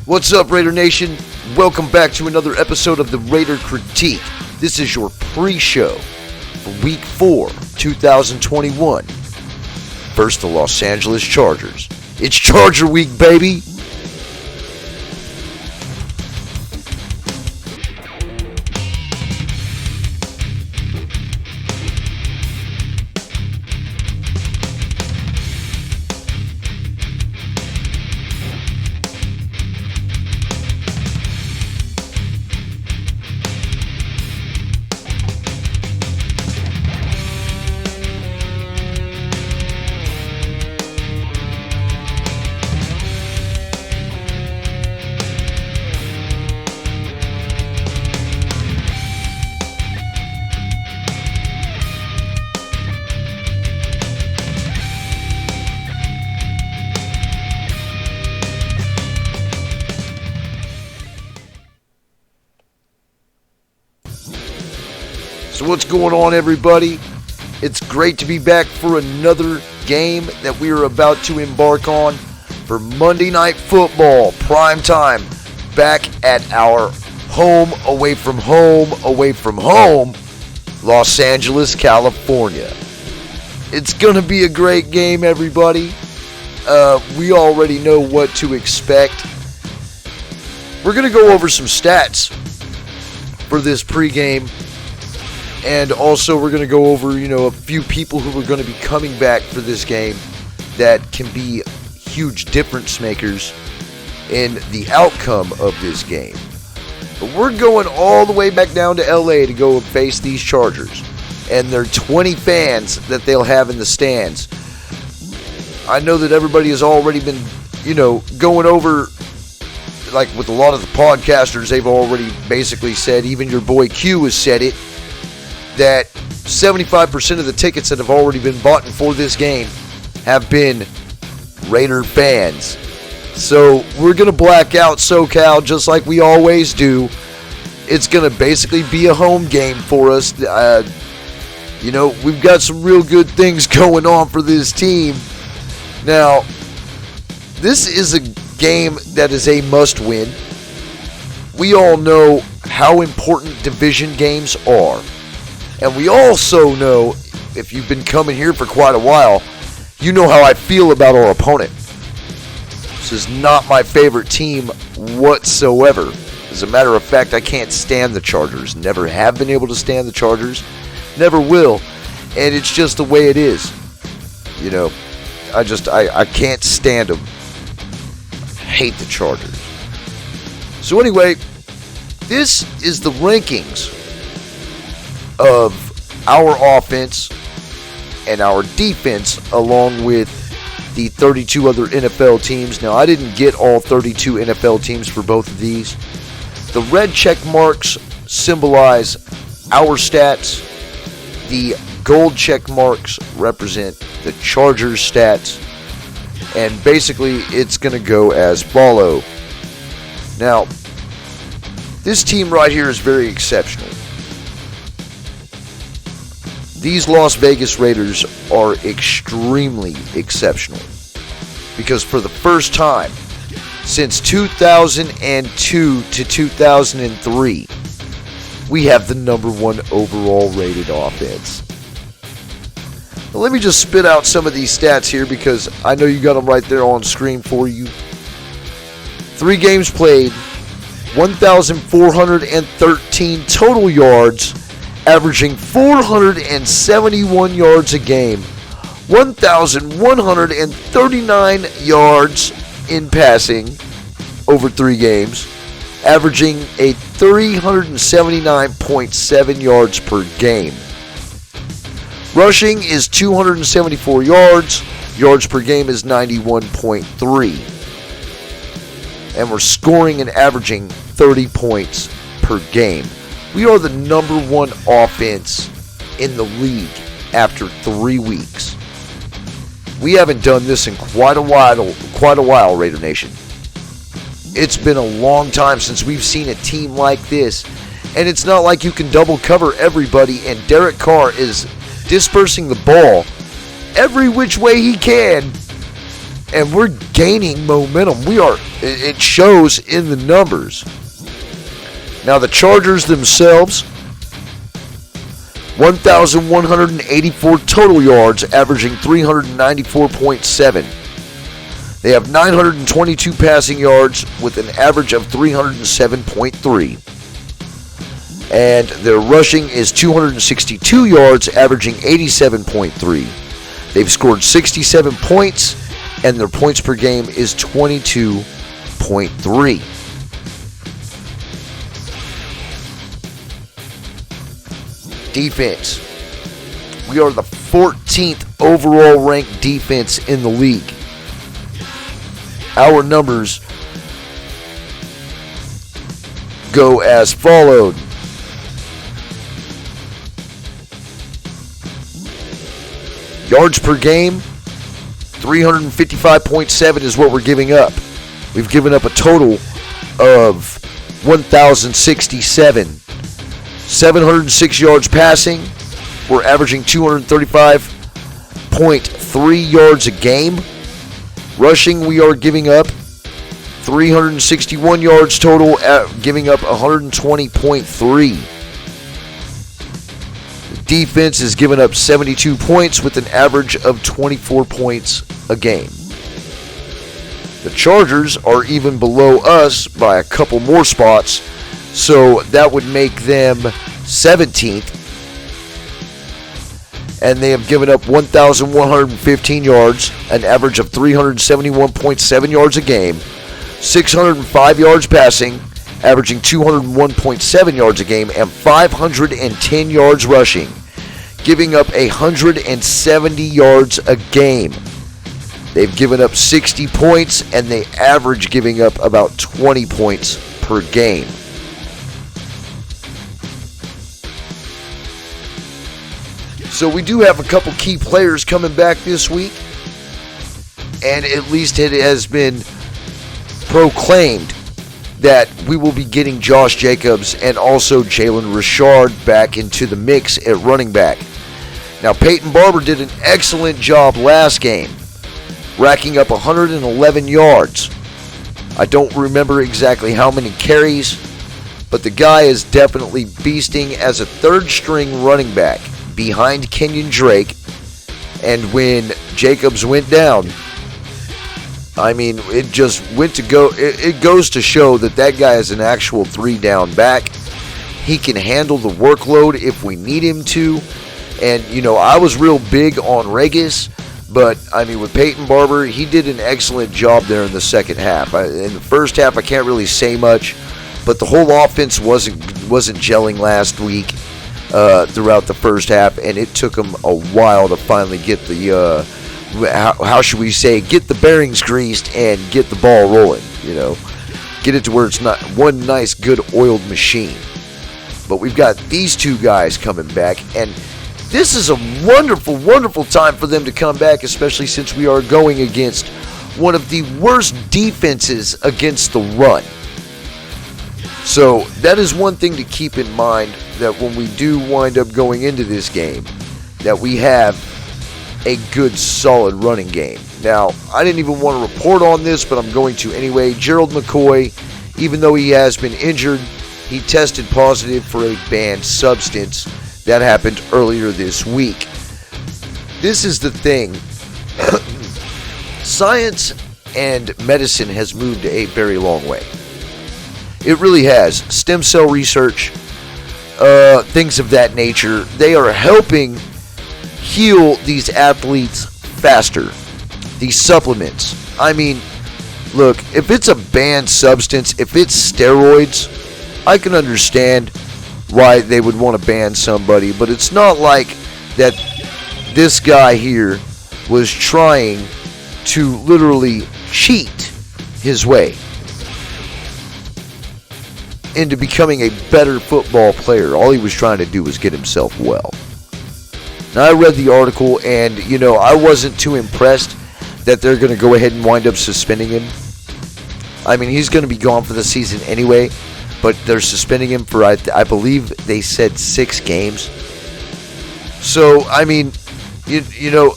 What's up, Raider Nation? Welcome back to another episode of the Raider Critique. This is your pre-show for Week 4, 2021. First, the Los Angeles Chargers. It's Charger Week, baby! So what's going on, everybody? It's great to be back for another game that we are about to embark on for Monday Night Football, prime time, back at our home, away from home, Los Angeles, California. It's going to be a great game, everybody. We already know what to expect. We're going to go over some stats for this pregame. And also, we're going to go over, a few people who are going to be coming back for this game that can be huge difference makers in the outcome of this game. But we're going all the way back down to LA to go face these Chargers and their 20 fans that they'll have in the stands. I know that everybody has already been, going over, like with a lot of the podcasters, they've already basically said, even your boy Q has said it, that 75% of the tickets that have already been bought for this game have been Raider fans. So we're going to black out SoCal just like we always do. It's going to basically be a home game for us. We've got some real good things going on for this team. Now, this is a game that is a must-win. We all know how important division games are. And we also know, if you've been coming here for quite a while, you know how I feel about our opponent. This is not my favorite team whatsoever. As a matter of fact, I can't stand the Chargers. Never have been able to stand the Chargers. Never will. And it's just the way it is. I can't stand them. Hate the Chargers. So anyway, this is the rankings of our offense and our defense along with the 32 other NFL teams. Now, I didn't get all 32 NFL teams for both of these. The red check marks symbolize our stats. The gold check marks represent the Chargers stats. And basically, it's going to go as follow. Now, this team right here is very exceptional. These Las Vegas Raiders are extremely exceptional because for the first time since 2002 to 2003, we have the number one overall rated offense. Now, let me just spit out some of these stats here because I know you got them right there on screen for you. 3 games played, 1,413 total yards, averaging 471 yards a game, 1,139 yards in passing over 3 games, averaging a 379.7 yards per game. Rushing is 274 yards. Yards per game is 91.3. And we're scoring and averaging 30 points per game. We are the number one offense in the league after 3 weeks. We haven't done this in quite a while, Raider Nation. It's been a long time since we've seen a team like this. And it's not like you can double cover everybody and Derek Carr is dispersing the ball every which way he can And we're gaining momentum. It shows in the numbers. Now the Chargers themselves, 1,184 total yards, averaging 394.7. They have 922 passing yards with an average of 307.3. And their rushing is 262 yards, averaging 87.3. They've scored 67 points, and their points per game is 22.3. Defense. We are the 14th overall ranked defense in the league. Our numbers go as followed. Yards per game, 355.7 is what we're giving up. We've given up a total of 1,067. 706 yards passing. We're averaging 235.3 yards a game. Rushing, we are giving up 361 yards total, giving up 120.3. Defense is giving up 72 points with an average of 24 points a game. The Chargers are even below us by a couple more spots, so that would make them 17th. And they have given up 1,115 yards, an average of 371.7 yards a game, 605 yards passing, averaging 201.7 yards a game, and 510 yards rushing, giving up 170 yards a game. They've given up 60 points, and they average giving up about 20 points per game. So we do have a couple key players coming back this week, and at least it has been proclaimed that we will be getting Josh Jacobs and also Jalen Richard back into the mix at running back. Now, Peyton Barber did an excellent job last game, racking up 111 yards. I don't remember exactly how many carries, but the guy is definitely beasting as a third-string running back behind Kenyon Drake. And when Jacobs went down, I mean, it just went to go. It goes to show that that guy is an actual three-down back. He can handle the workload if we need him to. And, you know, I was real big on Regis, but, I mean, with Peyton Barber, he did an excellent job there in the second half. In the first half, I can't really say much, but the whole offense wasn't gelling last week throughout the first half, and it took them a while to finally get the how should we say, get the bearings greased and get the ball rolling, you know. Get it to where it's not one nice, good oiled machine. But we've got these two guys coming back, and this is a wonderful, wonderful time for them to come back, especially since we are going against one of the worst defenses against the run. So that is one thing to keep in mind, that when we do wind up going into this game, that we have a good, solid running game. Now, I didn't even want to report on this, but I'm going to anyway. Gerald McCoy, even though he has been injured, he tested positive for a banned substance. That happened earlier this week. This is the thing. Science and medicine has moved a very long way. It really has. Stem cell research, things of that nature, they are helping heal these athletes faster. These supplements. I mean, look, if it's a banned substance, if it's steroids, I can understand why they would want to ban somebody, but it's not like that this guy here was trying to literally cheat his way into becoming a better football player. All he was trying to do was get himself well. Now, I read the article, and, you know, I wasn't too impressed that they're going to go ahead and wind up suspending him. I mean, he's going to be gone for the season anyway, but they're suspending him for, I believe they said 6 games. So, I mean, you know,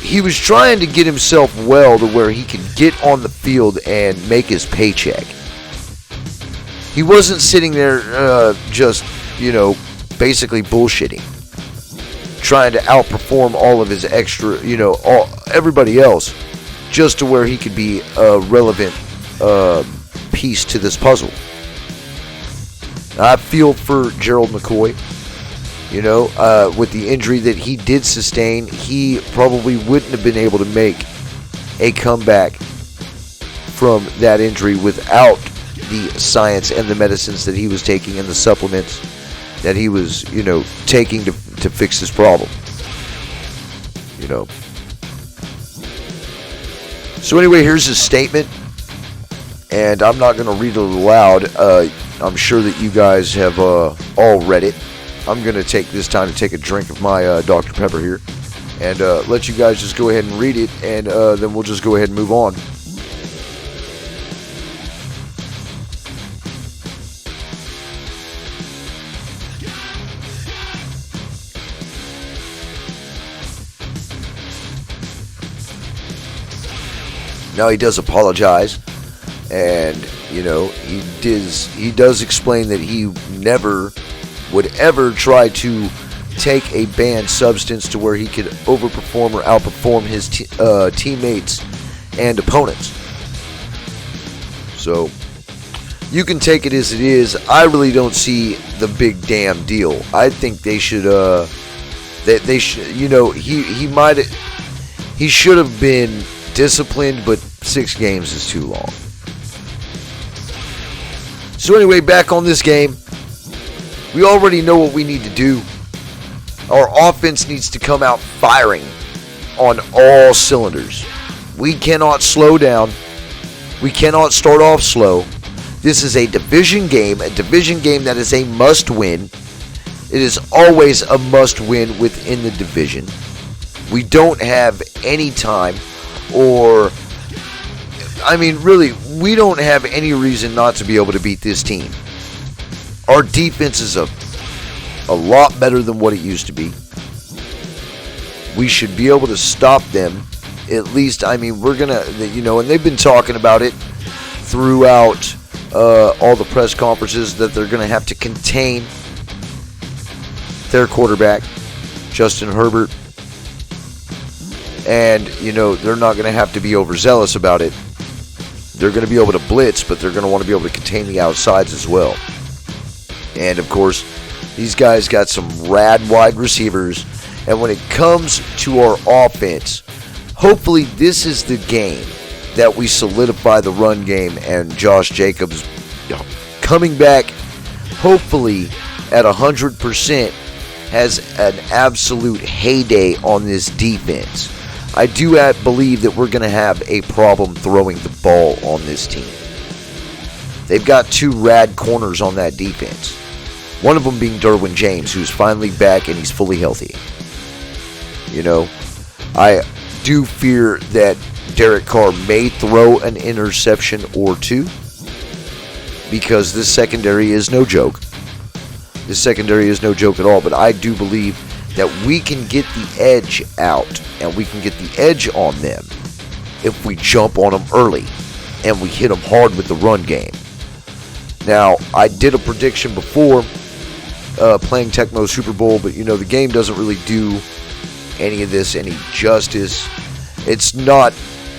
he was trying to get himself well to where he could get on the field and make his paycheck. He wasn't sitting there just, basically bullshitting, trying to outperform all of his extra, everybody else, just to where he could be a relevant piece to this puzzle. I feel for Gerald McCoy. With the injury that he did sustain, he probably wouldn't have been able to make a comeback from that injury without the science and the medicines that he was taking and the supplements that he was, taking to fix this problem. So anyway, here's his statement, and I'm not going to read it aloud. I'm sure that you guys have all read it. I'm going to take this time to take a drink of my Dr. Pepper here and let you guys just go ahead and read it, and then we'll just go ahead and move on. Now he does apologize, and he does explain that he never would ever try to take a banned substance to where he could overperform or outperform his teammates and opponents. So you can take it as it is. I really don't see the big damn deal. I think they should they should, he should have been disciplined, but 6 games is too long. So anyway, back on this game, we already know what we need to do. Our offense needs to come out firing on all cylinders. We cannot slow down. We cannot start off slow. This is a division game that is a must-win. It is always a must-win within the division. We don't have any time, really, we don't have any reason not to be able to beat this team. Our defense is a lot better than what it used to be. We should be able to stop them. At least, we're going to, and they've been talking about it throughout all the press conferences that they're going to have to contain their quarterback, Justin Herbert. And, they're not going to have to be overzealous about it. They're going to be able to blitz, but they're going to want to be able to contain the outsides as well. And, of course, these guys got some rad wide receivers. And when it comes to our offense, hopefully this is the game that we solidify the run game and Josh Jacobs coming back, hopefully at 100%, has an absolute heyday on this defense. I do believe that we're going to have a problem throwing the ball on this team. They've got 2 rad corners on that defense. One of them being Derwin James, who's finally back and he's fully healthy. I do fear that Derek Carr may throw an interception or 2 because this secondary is no joke. This secondary is no joke at all, but I do believe that we can get the edge out and we can get the edge on them if we jump on them early and we hit them hard with the run game. Now, I did a prediction before playing Tecmo Super Bowl, but the game doesn't really do any of this any justice. It's not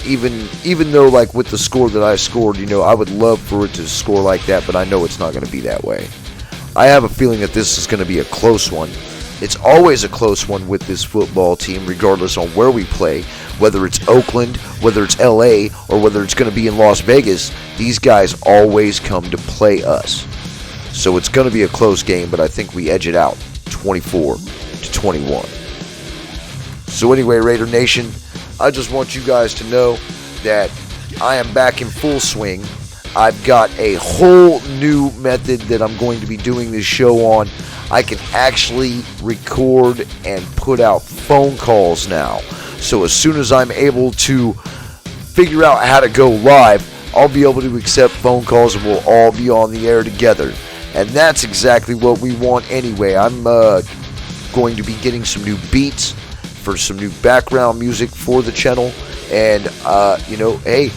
even though, like, with the score that I scored, I would love for it to score like that, but I know it's not going to be that way. I have a feeling that this is going to be a close one. It's always a close one with this football team, regardless on where we play, whether it's Oakland, whether it's LA, or whether it's going to be in Las Vegas. These guys always come to play us. So it's going to be a close game, but I think we edge it out 24-21. So anyway, Raider Nation, I just want you guys to know that I am back in full swing. I've got a whole new method that I'm going to be doing this show on. I can actually record and put out phone calls now. So as soon as I'm able to figure out how to go live, I'll be able to accept phone calls and we'll all be on the air together. And that's exactly what we want anyway. I'm going to be getting some new beats, for some new background music for the channel. And, hey,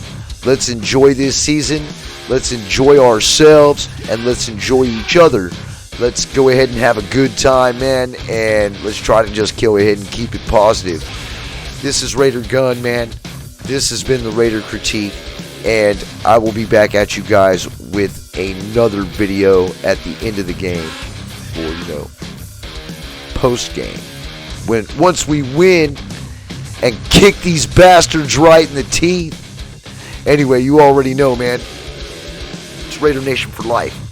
let's enjoy this season. Let's enjoy ourselves, and let's enjoy each other. Let's go ahead and have a good time, man, and let's try to just go ahead and keep it positive. This is Raider Gun, man. This has been the Raider Critique, and I will be back at you guys with another video at the end of the game, or post game. Once we win and kick these bastards right in the teeth. Anyway, you already know, man. It's Raider Nation for life.